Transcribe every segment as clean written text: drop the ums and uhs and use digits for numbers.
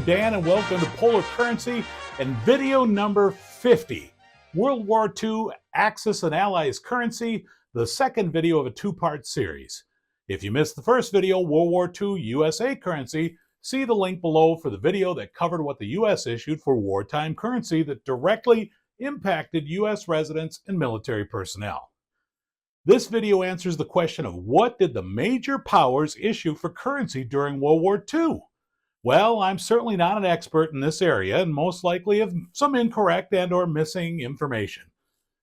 I'm Dan, and welcome to Polar Currency and video number 50. World War II Axis and Allies Currency, the second video of a two-part series. If you missed the first video, World War II USA Currency, see the link below for the video that covered what the U.S. issued for wartime currency that directly impacted U.S. residents and military personnel. This video answers the question of what did the major powers issue for currency during World War II? Well, I'm certainly not an expert in this area and most likely have some incorrect and or missing information.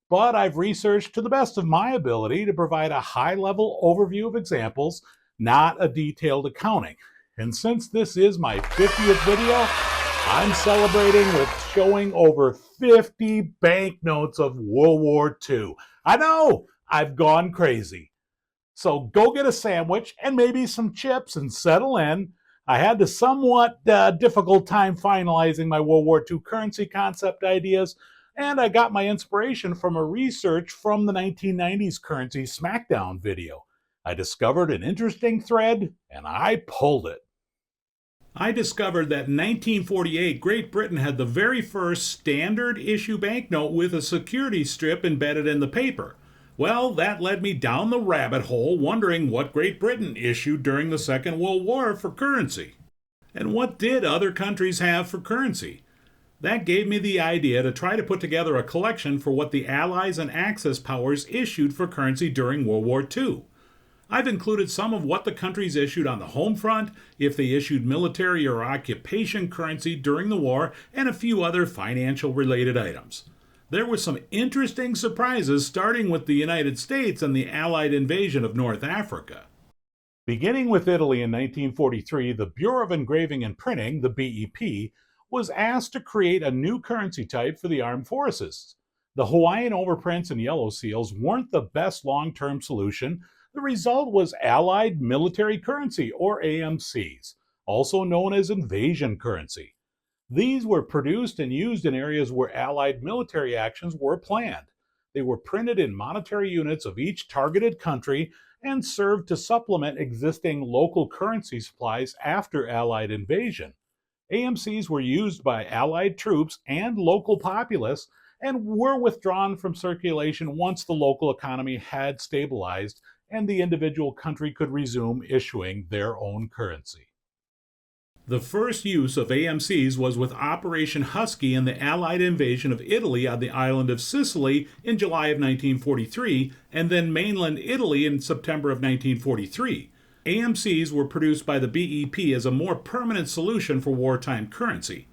But I've researched to the best of my ability to provide a high-level overview of examples, not a detailed accounting. And since this is my 50th video, I'm celebrating with showing over 50 banknotes of World War II. I know, I've gone crazy. So go get a sandwich and maybe some chips and settle in. I had a somewhat difficult time finalizing my World War II currency concept ideas, and I got my inspiration from a research from the 1990s currency Smackdown video. I discovered an interesting thread, and I pulled it. I discovered that in 1948, Great Britain had the very first standard issue banknote with a security strip embedded in the paper. Well, that led me down the rabbit hole wondering what Great Britain issued during the Second World War for currency. And what did other countries have for currency? That gave me the idea to try to put together a collection for what the Allies and Axis powers issued for currency during World War II. I've included some of what the countries issued on the home front, if they issued military or occupation currency during the war, and a few other financial related items. There were some interesting surprises, starting with the United States and the Allied invasion of North Africa. Beginning with Italy in 1943, the Bureau of Engraving and Printing, the BEP, was asked to create a new currency type for the armed forces. The Hawaiian overprints and yellow seals weren't the best long-term solution. The result was Allied Military Currency, or AMCs, also known as invasion currency. These were produced and used in areas where Allied military actions were planned. They were printed in monetary units of each targeted country and served to supplement existing local currency supplies after Allied invasion. AMCs were used by Allied troops and local populace and were withdrawn from circulation once the local economy had stabilized and the individual country could resume issuing their own currency. The first use of AMCs was with Operation Husky in the Allied invasion of Italy on the island of Sicily in July of 1943, and then mainland Italy in September of 1943. AMCs were produced by the BEP as a more permanent solution for wartime currency.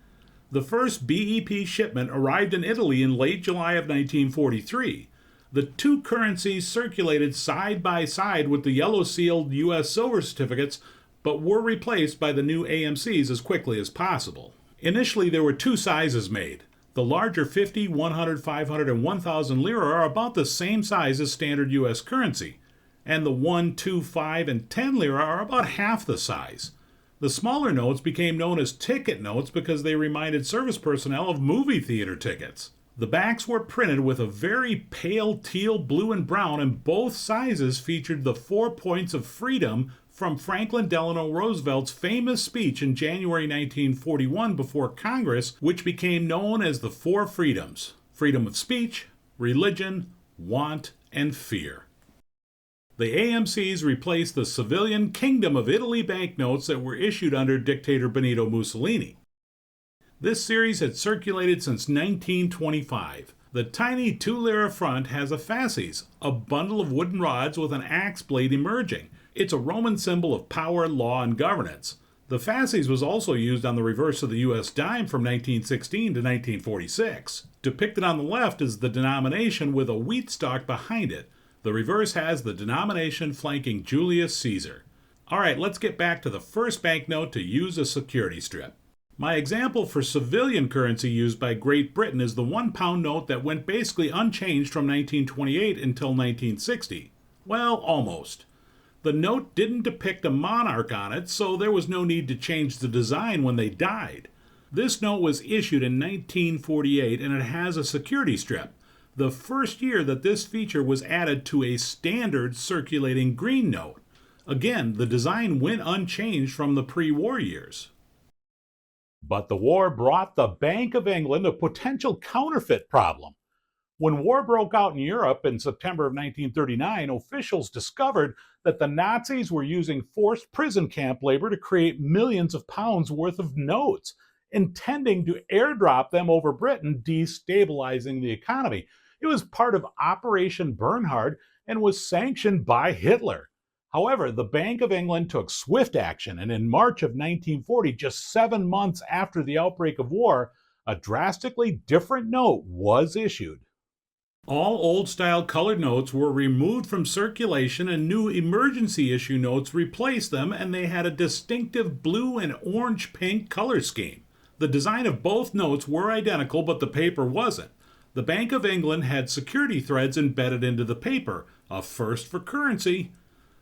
The first BEP shipment arrived in Italy in late July of 1943. The two currencies circulated side by side with the yellow-sealed U.S. silver certificates, but were replaced by the new AMCs as quickly as possible. Initially, there were two sizes made. The larger 50, 100, 500, and 1,000 lira are about the same size as standard U.S. currency, and the 1, 2, 5, and 10 lira are about half the size. The smaller notes became known as ticket notes because they reminded service personnel of movie theater tickets. The backs were printed with a very pale teal, blue, and brown, and both sizes featured the 4 points of freedom from Franklin Delano Roosevelt's famous speech in January 1941 before Congress, which became known as the Four Freedoms: freedom of speech, religion, want, and fear. The AMCs replaced the civilian Kingdom of Italy banknotes that were issued under dictator Benito Mussolini. This series had circulated since 1925. The tiny 2 lira front has a fasces, a bundle of wooden rods with an axe blade emerging. It's a Roman symbol of power, law, and governance. The fasces was also used on the reverse of the U.S. dime from 1916 to 1946. Depicted on the left is the denomination with a wheat stalk behind it. The reverse has the denomination flanking Julius Caesar. All right, let's get back to the first banknote to use a security strip. My example for civilian currency used by Great Britain is the £1 note that went basically unchanged from 1928 until 1960. Well, almost. The note didn't depict a monarch on it, so there was no need to change the design when they died. This note was issued in 1948 and it has a security strip, the first year that this feature was added to a standard circulating green note. Again, the design went unchanged from the pre-war years. But the war brought the Bank of England a potential counterfeit problem. When war broke out in Europe in September of 1939, officials discovered that the Nazis were using forced prison camp labor to create millions of pounds worth of notes, intending to airdrop them over Britain, destabilizing the economy. It was part of Operation Bernhard and was sanctioned by Hitler. However, the Bank of England took swift action, and in March of 1940, just 7 months after the outbreak of war, a drastically different note was issued. All old-style colored notes were removed from circulation and new emergency issue notes replaced them, and they had a distinctive blue and orange-pink color scheme. The design of both notes were identical, but the paper wasn't. The Bank of England had security threads embedded into the paper, a first for currency.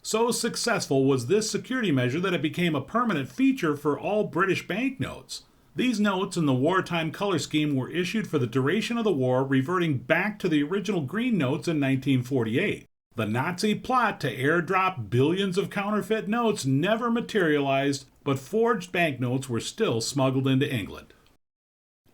So successful was this security measure that it became a permanent feature for all British banknotes. These notes in the wartime color scheme were issued for the duration of the war, reverting back to the original green notes in 1948. The Nazi plot to airdrop billions of counterfeit notes never materialized, but forged banknotes were still smuggled into England.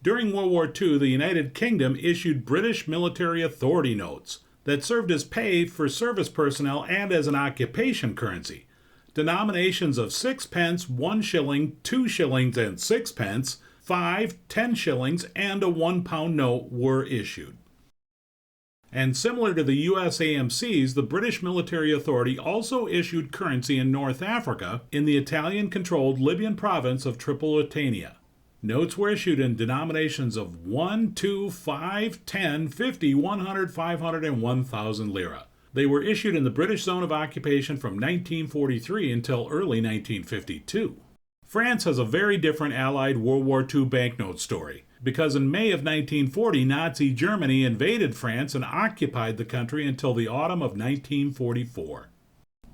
During World War II, the United Kingdom issued British military authority notes that served as pay for service personnel and as an occupation currency. Denominations of 6 pence, 1 shilling, 2 shillings, and 6 pence, 5, 10 shillings, and a £1 note were issued. And similar to the US AMCs, the British Military Authority also issued currency in North Africa in the Italian-controlled Libyan province of Tripolitania. Notes were issued in denominations of 1, 2, 5, 10, 50, 100, 500, and 1,000 lira. They were issued in the British zone of occupation from 1943 until early 1952. France has a very different Allied World War II banknote story, because in May of 1940, Nazi Germany invaded France and occupied the country until the autumn of 1944.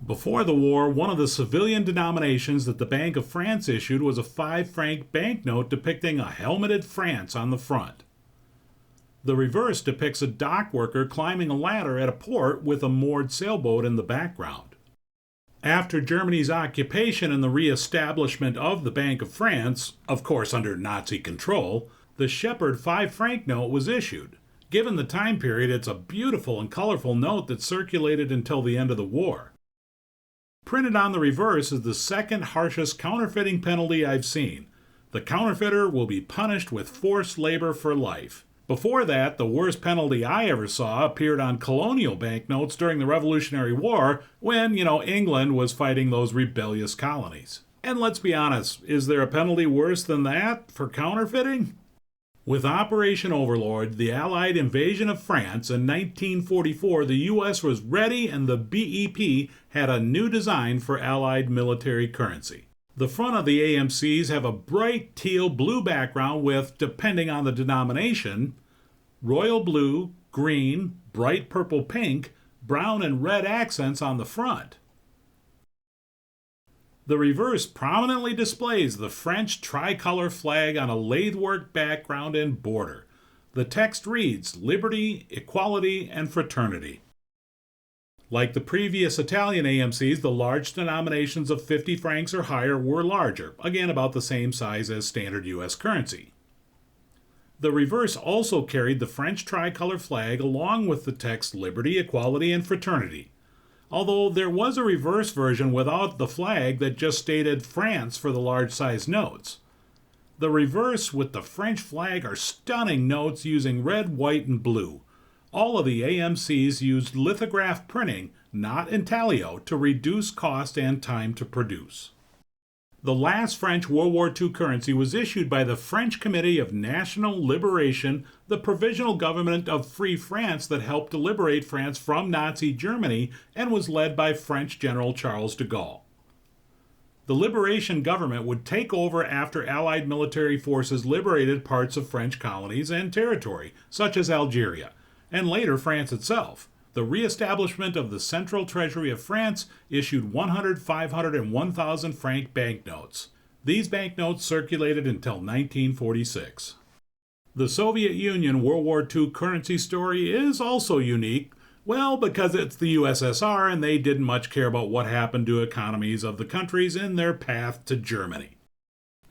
Before the war, one of the civilian denominations that the Bank of France issued was a 5-franc banknote depicting a helmeted France on the front. The reverse depicts a dock worker climbing a ladder at a port with a moored sailboat in the background. After Germany's occupation and the re-establishment of the Bank of France, of course under Nazi control, the Shepherd 5-franc note was issued. Given the time period, it's a beautiful and colorful note that circulated until the end of the war. Printed on the reverse is the second harshest counterfeiting penalty I've seen. The counterfeiter will be punished with forced labor for life. Before that, the worst penalty I ever saw appeared on colonial banknotes during the Revolutionary War when, England was fighting those rebellious colonies. And let's be honest, is there a penalty worse than that for counterfeiting? With Operation Overlord, the Allied invasion of France in 1944, the U.S. was ready and the BEP had a new design for Allied military currency. The front of the AMCs have a bright teal-blue background with, depending on the denomination, royal blue, green, bright purple-pink, brown and red accents on the front. The reverse prominently displays the French tricolor flag on a lathework background and border. The text reads, "Liberty, Equality, and Fraternity." Like the previous Italian AMCs, the large denominations of 50 francs or higher were larger, again about the same size as standard U.S. currency. The reverse also carried the French tricolor flag along with the text "Liberty, Equality, and Fraternity." Although there was a reverse version without the flag that just stated France for the large-size notes. The reverse with the French flag are stunning notes using red, white, and blue. All of the AMCs used lithograph printing, not intaglio, to reduce cost and time to produce. The last French World War II currency was issued by the French Committee of National Liberation, the provisional government of Free France that helped to liberate France from Nazi Germany and was led by French General Charles de Gaulle. The liberation government would take over after Allied military forces liberated parts of French colonies and territory, such as Algeria, and later France itself. The re-establishment of the Central Treasury of France issued 100, 500, and 1,000 franc banknotes. These banknotes circulated until 1946. The Soviet Union World War II currency story is also unique, well, because it's the USSR and they didn't much care about what happened to economies of the countries in their path to Germany.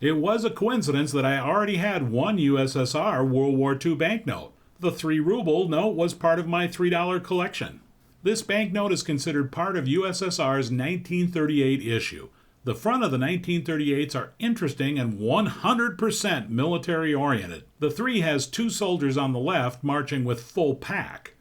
It was a coincidence that I already had one USSR World War II banknote. The 3-ruble note was part of my $3 collection. This banknote is considered part of USSR's 1938 issue. The front of the 1938s are interesting and 100% military-oriented. The 3 has 2 soldiers on the left marching with full pack.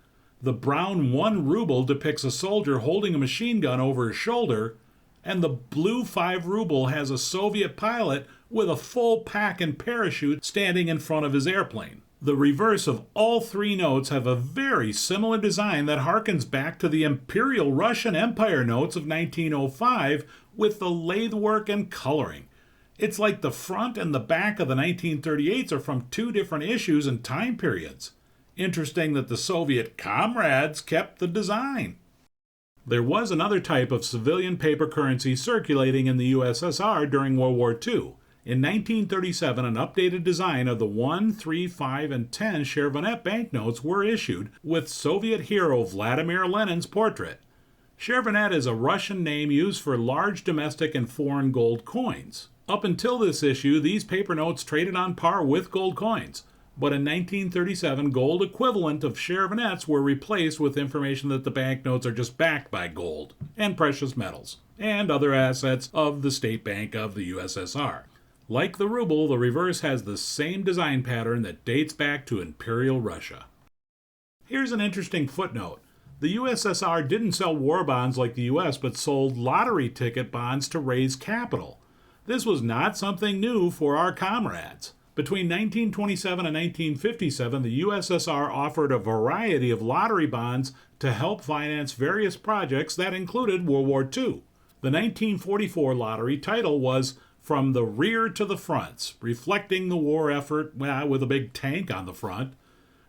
The brown 1 ruble depicts a soldier holding a machine gun over his shoulder, and the blue 5 ruble has a Soviet pilot with a full pack and parachute standing in front of his airplane. The reverse of all 3 notes have a very similar design that harkens back to the Imperial Russian Empire notes of 1905 with the lathe work and coloring. It's like the front and the back of the 1938s are from 2 different issues and time periods. Interesting that the Soviet comrades kept the design. There was another type of civilian paper currency circulating in the USSR during World War II. In 1937, an updated design of the 1, 3, 5, and 10 Chervonet banknotes were issued with Soviet hero Vladimir Lenin's portrait. Chervonet is a Russian name used for large domestic and foreign gold coins. Up until this issue, these paper notes traded on par with gold coins. But in 1937, gold equivalent of Chervonets were replaced with information that the banknotes are just backed by gold and precious metals and other assets of the State Bank of the USSR. Like the ruble, the reverse has the same design pattern that dates back to Imperial Russia. Here's an interesting footnote. The USSR didn't sell war bonds like the US, but sold lottery ticket bonds to raise capital. This was not something new for our comrades. Between 1927 and 1957, the USSR offered a variety of lottery bonds to help finance various projects that included World War II. The 1944 lottery title was From the Rear to the Fronts, reflecting the war effort with a big tank on the front.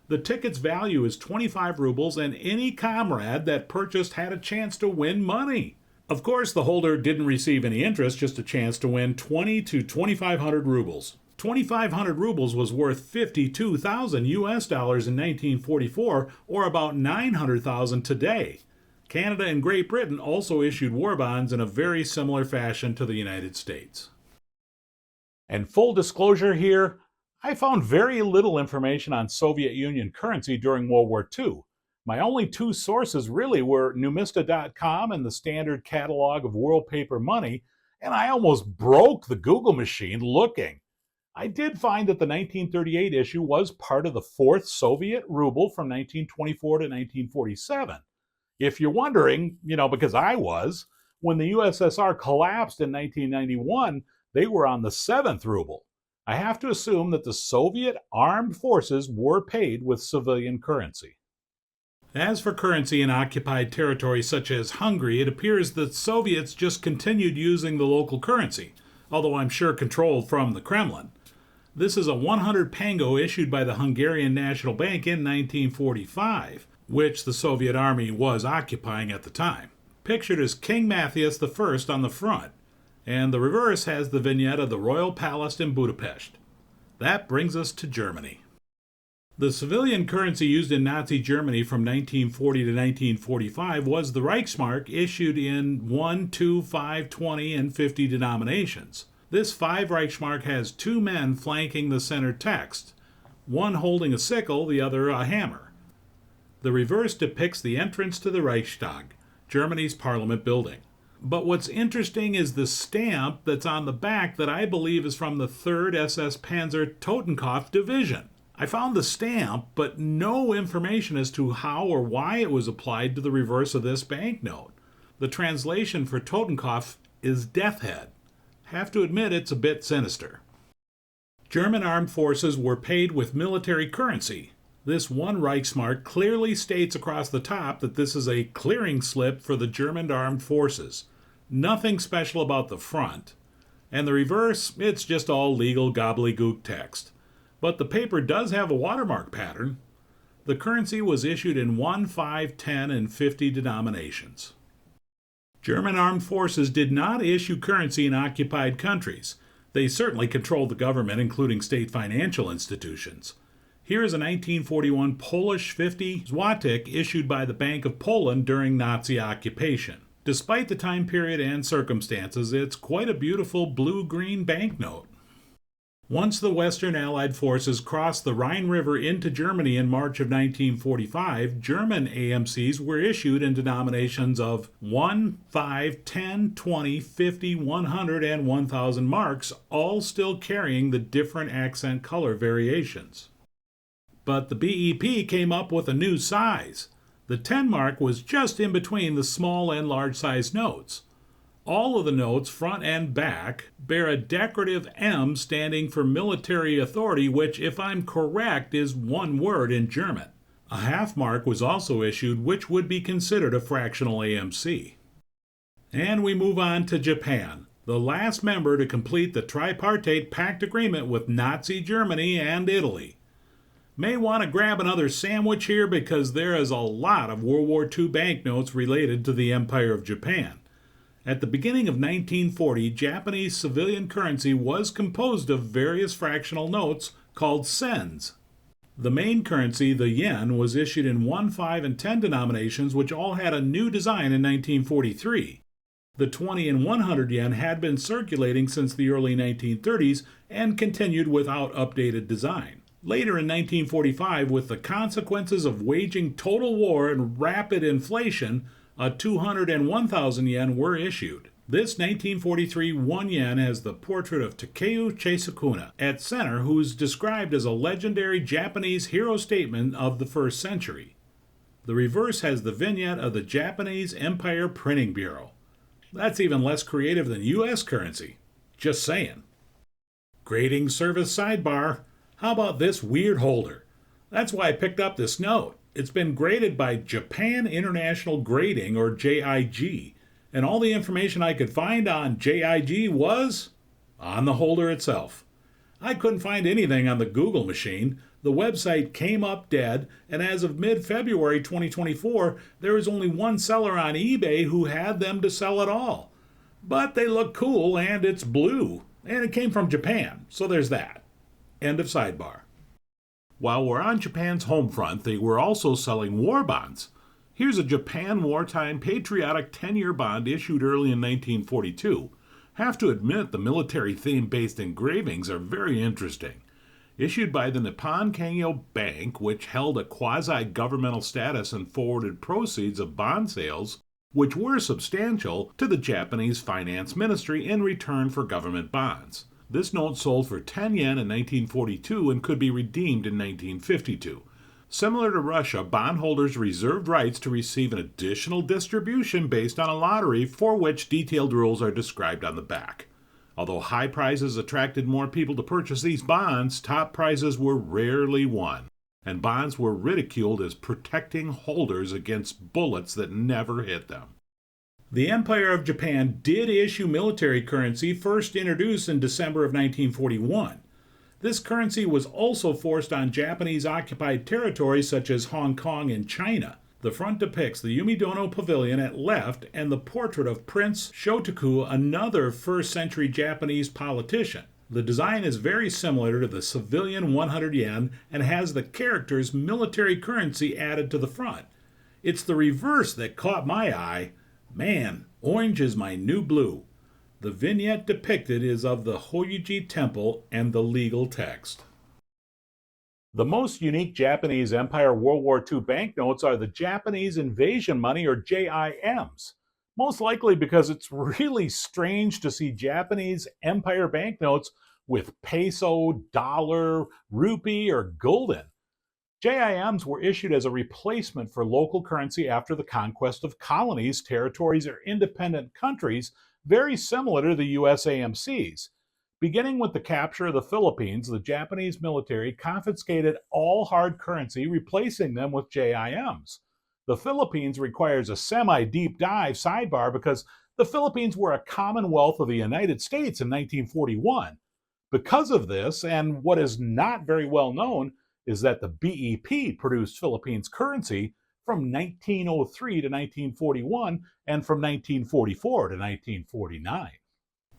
The ticket's value is 25 rubles, and any comrade that purchased had a chance to win money. Of course, the holder didn't receive any interest, just a chance to win 20 to 2,500 rubles. 2,500 rubles was worth 52,000 US dollars in 1944, or about 900,000 today. Canada and Great Britain also issued war bonds in a very similar fashion to the United States. And full disclosure here, I found very little information on Soviet Union currency during World War II. My only 2 sources really were Numista.com and the standard catalog of world paper money, and I almost broke the Google machine looking. I did find that the 1938 issue was part of the 4th Soviet ruble from 1924 to 1947. If you're wondering, because I was, when the USSR collapsed in 1991, they were on the 7th ruble. I have to assume that the Soviet armed forces were paid with civilian currency. As for currency in occupied territories such as Hungary, it appears that Soviets just continued using the local currency, although I'm sure controlled from the Kremlin. This is a 100 pango issued by the Hungarian National Bank in 1945, which the Soviet Army was occupying at the time. Pictured as King Matthias I on the front, and the reverse has the vignette of the Royal Palace in Budapest. That brings us to Germany. The civilian currency used in Nazi Germany from 1940 to 1945 was the Reichsmark, issued in 1, 2, 5, 20, and 50 denominations. This 5 Reichsmark has 2 men flanking the center text, one holding a sickle, the other a hammer. The reverse depicts the entrance to the Reichstag, Germany's parliament building. But what's interesting is the stamp that's on the back that I believe is from the 3rd SS Panzer Totenkopf Division. I found the stamp, but no information as to how or why it was applied to the reverse of this banknote. The translation for Totenkopf is Death Head. Have to admit it's a bit sinister. German armed forces were paid with military currency. This 1 Reichsmark clearly states across the top that this is a clearing slip for the German armed forces. Nothing special about the front. And the reverse, it's just all legal gobbledygook text. But the paper does have a watermark pattern. The currency was issued in 1, 5, 10, and 50 denominations. German armed forces did not issue currency in occupied countries. They certainly controlled the government, including state financial institutions. Here is a 1941 Polish 50 złoty issued by the Bank of Poland during Nazi occupation. Despite the time period and circumstances, it's quite a beautiful blue-green banknote. Once the Western Allied forces crossed the Rhine River into Germany in March of 1945, German AMCs were issued in denominations of 1, 5, 10, 20, 50, 100, and 1,000 marks, all still carrying the different accent color variations. But the BEP came up with a new size. The 10 mark was just in between the small and large size notes. All of the notes, front and back, bear a decorative M standing for military authority, which, if I'm correct, is one word in German. A half mark was also issued, which would be considered a fractional AMC. And we move on to Japan, the last member to complete the tripartite pact agreement with Nazi Germany and Italy. May want to grab another sandwich here because there is a lot of World War II banknotes related to the Empire of Japan. At the beginning of 1940, Japanese civilian currency was composed of various fractional notes called cens. The main currency, the yen, was issued in 1, 5, and 10 denominations, which all had a new design in 1943. The 20 and 100 yen had been circulating since the early 1930s and continued without updated design. Later in 1945, with the consequences of waging total war and rapid inflation, a 200 and 1,000 yen were issued. This 1943 1 yen has the portrait of Takeo Cheisukuna at center, who is described as a legendary Japanese hero statesman of the first century. The reverse has the vignette of the Japanese Empire Printing Bureau. That's even less creative than U.S. currency. Just saying. Grading service sidebar. How about this weird holder? That's why I picked up this note. It's been graded by Japan International Grading, or JIG, and all the information I could find on JIG was on the holder itself. I couldn't find anything on the Google machine. The website came up dead, and as of mid-February 2024, there is only one seller on eBay who had them to sell at all. But they look cool, and it's blue, and it came from Japan, so there's that. End of sidebar. While we're on Japan's home front, they were also selling war bonds. Here's a Japan wartime patriotic 10-year bond issued early in 1942. Have to admit the military theme-based engravings are very interesting. Issued by the Nippon Kangyo Bank, which held a quasi-governmental status and forwarded proceeds of bond sales, which were substantial, to the Japanese Finance Ministry in return for government bonds. This note sold for 10 yen in 1942 and could be redeemed in 1952. Similar to Russia, bondholders reserved rights to receive an additional distribution based on a lottery, for which detailed rules are described on the back. Although high prizes attracted more people to purchase these bonds, top prizes were rarely won, and bonds were ridiculed as protecting holders against bullets that never hit them. The Empire of Japan did issue military currency, first introduced in December of 1941. This currency was also forced on Japanese-occupied territories such as Hong Kong and China. The front depicts the Yumidono Pavilion at left and the portrait of Prince Shotoku, another first-century Japanese politician. The design is very similar to the civilian 100 yen and has the characters military currency added to the front. It's the reverse that caught my eye. Man, orange is my new blue. The vignette depicted is of the Horyuji Temple and the legal text. The most unique Japanese Empire World War II banknotes are the Japanese Invasion Money, or JIMs. Most likely because it's really strange to see Japanese Empire banknotes with peso, dollar, rupee, or gulden. JIMs were issued as a replacement for local currency after the conquest of colonies, territories, or independent countries, very similar to the US AMCs. Beginning with the capture of the Philippines, the Japanese military confiscated all hard currency, replacing them with JIMs. The Philippines requires a semi-deep dive sidebar because the Philippines were a commonwealth of the United States in 1941. Because of this, and what is not very well known, is that the BEP produced Philippines currency from 1903 to 1941 and from 1944 to 1949.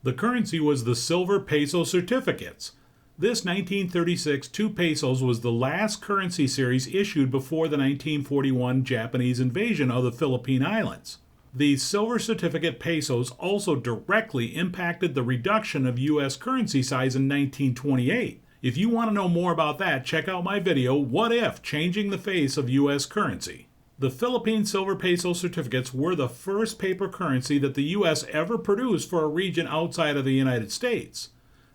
The currency was the silver peso certificates. This 1936 2 pesos was the last currency series issued before the 1941 Japanese invasion of the Philippine Islands. The silver certificate pesos also directly impacted the reduction of U.S. currency size in 1928. If you want to know more about that, check out my video, What If? Changing the Face of U.S. Currency. The Philippine silver peso certificates were the first paper currency that the U.S. ever produced for a region outside of the United States.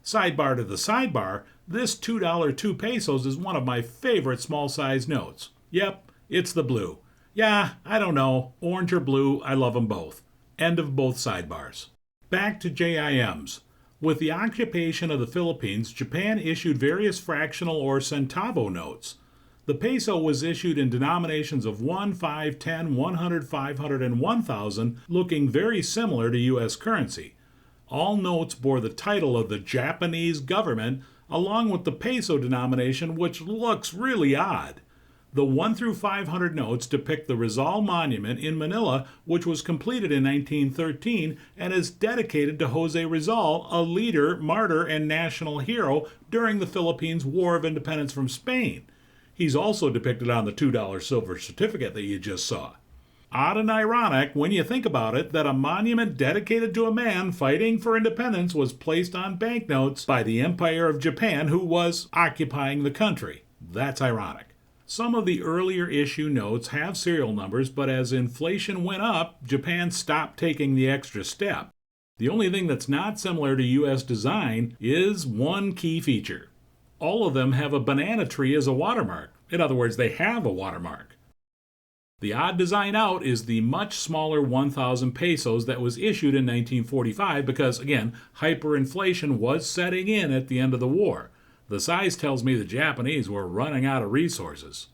Sidebar to the sidebar, this $2 2 pesos is one of my favorite small-size notes. Yep, it's the blue. Yeah, I don't know, orange or blue, I love them both. End of both sidebars. Back to JIMs. With the occupation of the Philippines, Japan issued various fractional or centavo notes. The peso was issued in denominations of 1, 5, 10, 100, 500, and 1,000, looking very similar to U.S. currency. All notes bore the title of the Japanese government, along with the peso denomination, which looks really odd. The 1 through 500 notes depict the Rizal Monument in Manila, which was completed in 1913 and is dedicated to Jose Rizal, a leader, martyr, and national hero during the Philippines' War of Independence from Spain. He's also depicted on the $2 silver certificate that you just saw. Odd and ironic, when you think about it, that a monument dedicated to a man fighting for independence was placed on banknotes by the Empire of Japan, who was occupying the country. That's ironic. Some of the earlier issue notes have serial numbers, but as inflation went up, Japan stopped taking the extra step. The only thing that's not similar to U.S. design is one key feature. All of them have a banana tree as a watermark. In other words, they have a watermark. The odd design out is the much smaller 1,000 pesos that was issued in 1945 because, again, hyperinflation was setting in at the end of the war. The size tells me the Japanese were running out of resources.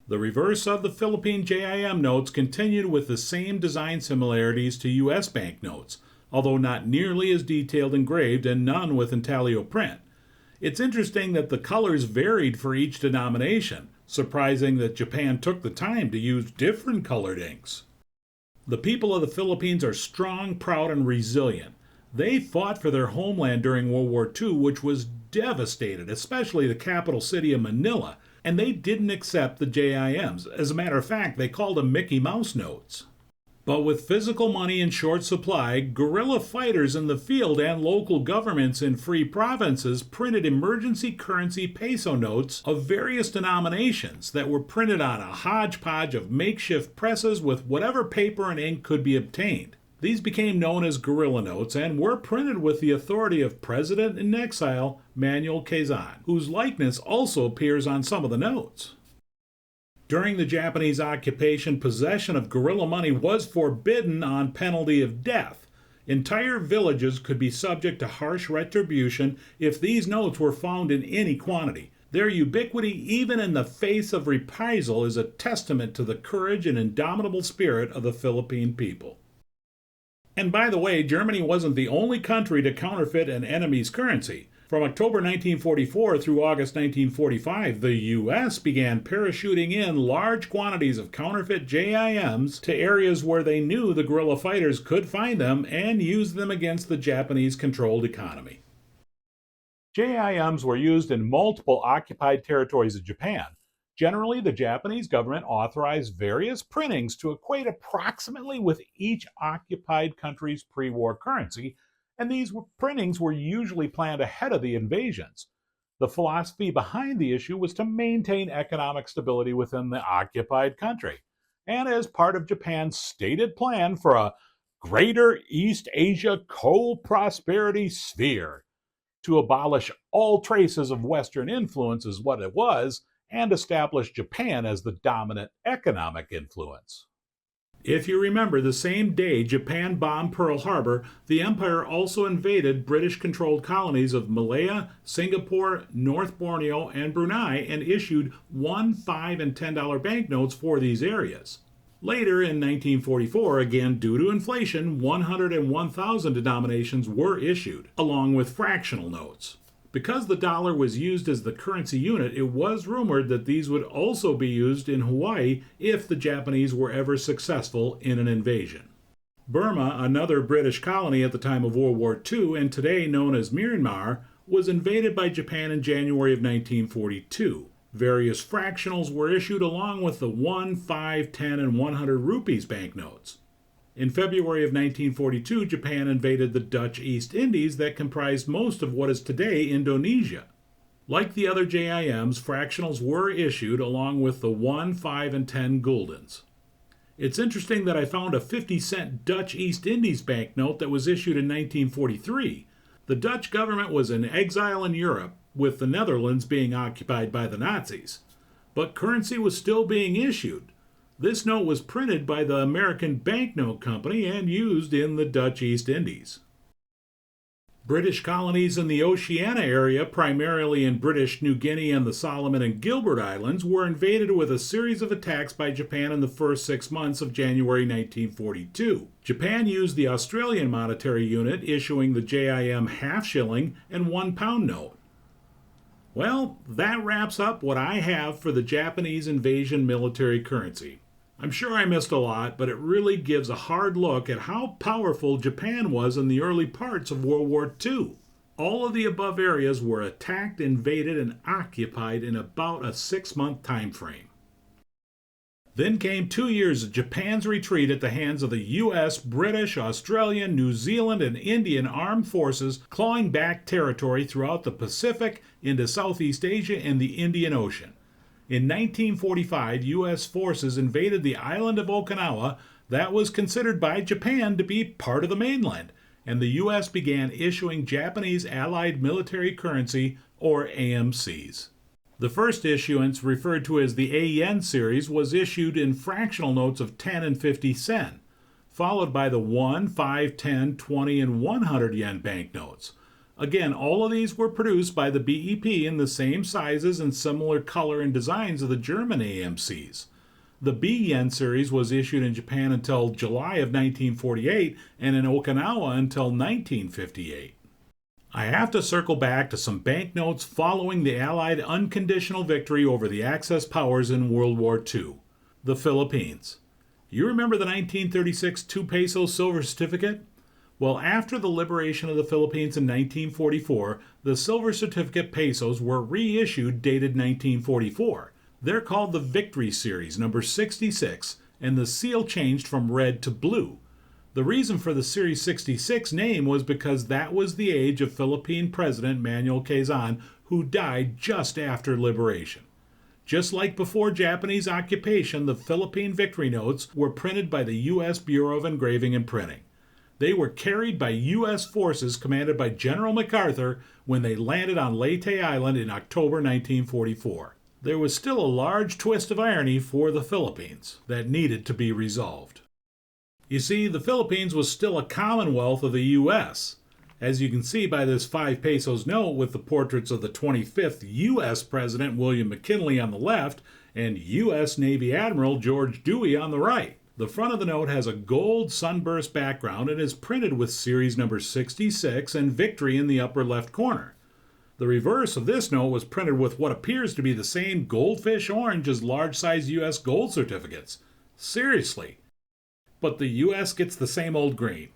The reverse of the Philippine JIM notes continued with the same design similarities to U.S. banknotes, although not nearly as detailed engraved and none with intaglio print. It's interesting that the colors varied for each denomination, surprising that Japan took the time to use different colored inks. The people of the Philippines are strong, proud, and resilient. They fought for their homeland during World War II, which was devastated, especially the capital city of Manila, and they didn't accept the JIMs. As a matter of fact, they called them Mickey Mouse notes. But with physical money in short supply, guerrilla fighters in the field and local governments in free provinces printed emergency currency peso notes of various denominations that were printed on a hodgepodge of makeshift presses with whatever paper and ink could be obtained. These became known as guerrilla notes and were printed with the authority of President in exile Manuel Quezon, whose likeness also appears on some of the notes. During the Japanese occupation, possession of guerrilla money was forbidden on penalty of death. Entire villages could be subject to harsh retribution if these notes were found in any quantity. Their ubiquity, even in the face of reprisal, is a testament to the courage and indomitable spirit of the Philippine people. And by the way, Germany wasn't the only country to counterfeit an enemy's currency. From October 1944 through August 1945, the U.S. began parachuting in large quantities of counterfeit JIMs to areas where they knew the guerrilla fighters could find them and use them against the Japanese-controlled economy. JIMs were used in multiple occupied territories of Japan. Generally, the Japanese government authorized various printings to equate approximately with each occupied country's pre-war currency, and these printings were usually planned ahead of the invasions. The philosophy behind the issue was to maintain economic stability within the occupied country, and as part of Japan's stated plan for a Greater East Asia co-prosperity sphere, to abolish all traces of Western influence is what it was, and establish Japan as the dominant economic influence. If you remember, the same day Japan bombed Pearl Harbor, the empire also invaded British-controlled colonies of Malaya, Singapore, North Borneo, and Brunei and issued $1, $5, and $10 banknotes for these areas. Later, in 1944, again due to inflation, 100 and 1,000 denominations were issued, along with fractional notes. Because the dollar was used as the currency unit, it was rumored that these would also be used in Hawaii if the Japanese were ever successful in an invasion. Burma, another British colony at the time of World War II and today known as Myanmar, was invaded by Japan in January of 1942. Various fractionals were issued along with the 1, 5, 10, and 100 rupees banknotes. In February of 1942, Japan invaded the Dutch East Indies that comprised most of what is today Indonesia. Like the other JIMs, fractionals were issued along with the 1, 5, and 10 guldens. It's interesting that I found a 50-cent Dutch East Indies banknote that was issued in 1943. The Dutch government was in exile in Europe, with the Netherlands being occupied by the Nazis. But currency was still being issued. This note was printed by the American Banknote Company and used in the Dutch East Indies. British colonies in the Oceania area, primarily in British New Guinea and the Solomon and Gilbert Islands, were invaded with a series of attacks by Japan in the first 6 months of January 1942. Japan used the Australian monetary unit, issuing the JIM half shilling and £1 note. Well, that wraps up what I have for the Japanese invasion military currency. I'm sure I missed a lot, but it really gives a hard look at how powerful Japan was in the early parts of World War II. All of the above areas were attacked, invaded, and occupied in about a 6-month time frame. Then came 2 years of Japan's retreat at the hands of the US, British, Australian, New Zealand, and Indian armed forces, clawing back territory throughout the Pacific into Southeast Asia and the Indian Ocean. In 1945, U.S. forces invaded the island of Okinawa that was considered by Japan to be part of the mainland, and the U.S. began issuing Japanese Allied military currency, or AMCs. The first issuance, referred to as the A-yen series, was issued in fractional notes of 10 and 50 sen, followed by the 1, 5, 10, 20, and 100 yen banknotes. Again, all of these were produced by the BEP in the same sizes and similar color and designs of the German AMCs. The B-yen series was issued in Japan until July of 1948 and in Okinawa until 1958. I have to circle back to some banknotes following the Allied unconditional victory over the Axis powers in World War II. The Philippines. You remember the 1936 2-peso silver certificate? Well, after the liberation of the Philippines in 1944, the silver certificate pesos were reissued dated 1944. They're called the Victory Series, number 66, and the seal changed from red to blue. The reason for the Series 66 name was because that was the age of Philippine President Manuel Quezon, who died just after liberation. Just like before Japanese occupation, the Philippine Victory Notes were printed by the U.S. Bureau of Engraving and Printing. They were carried by U.S. forces commanded by General MacArthur when they landed on Leyte Island in October 1944. There was still a large twist of irony for the Philippines that needed to be resolved. You see, the Philippines was still a commonwealth of the U.S. As you can see by this 5 pesos note with the portraits of the 25th U.S. President William McKinley on the left and U.S. Navy Admiral George Dewey on the right. The front of the note has a gold sunburst background and is printed with series number 66 and Victory in the upper left corner. The reverse of this note was printed with what appears to be the same goldfish orange as large-size U.S. gold certificates. Seriously. But the U.S. gets the same old green.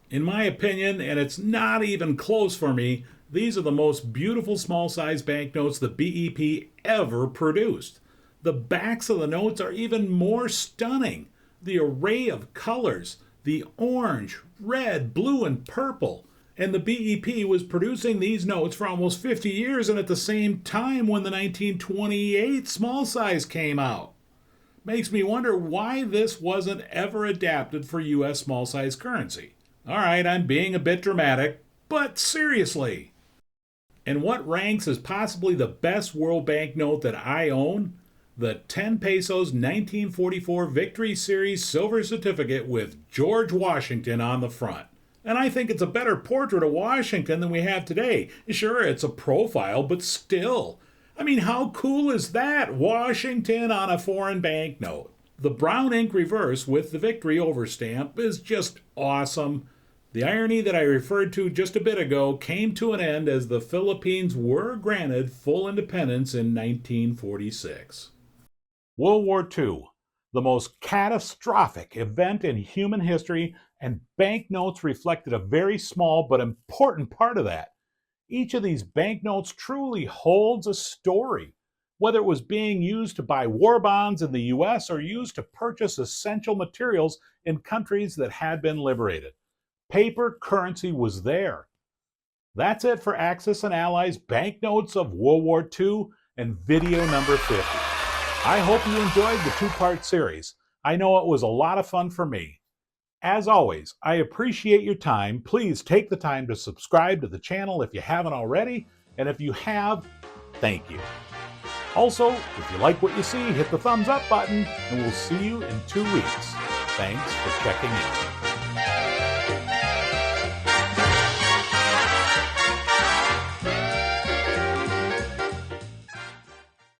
In my opinion, and it's not even close for me, these are the most beautiful small-size banknotes the BEP ever produced. The backs of the notes are even more stunning. The array of colors, the orange, red, blue, and purple. And the BEP was producing these notes for almost 50 years and at the same time when the 1928 small size came out. Makes me wonder why this wasn't ever adapted for U.S. small size currency. All right, I'm being a bit dramatic, but seriously. And what ranks as possibly the best world banknote that I own? The 10 pesos 1944 Victory Series silver certificate with George Washington on the front. And I think it's a better portrait of Washington than we have today. Sure, it's a profile, but still. I mean, how cool is that? Washington on a foreign banknote. The brown ink reverse with the Victory overstamp is just awesome. The irony that I referred to just a bit ago came to an end as the Philippines were granted full independence in 1946. World War II, the most catastrophic event in human history, and banknotes reflected a very small but important part of that. Each of these banknotes truly holds a story. whether it was being used to buy war bonds in the US or used to purchase essential materials in countries that had been liberated. Paper currency was there. That's it for Axis and Allies Banknotes of World War II and video number 50. I hope you enjoyed the two-part series. I know it was a lot of fun for me. As always, I appreciate your time. Please take the time to subscribe to the channel if you haven't already, and if you have, thank you. Also, if you like what you see, hit the thumbs up button, and we'll see you in 2 weeks. Thanks for checking in.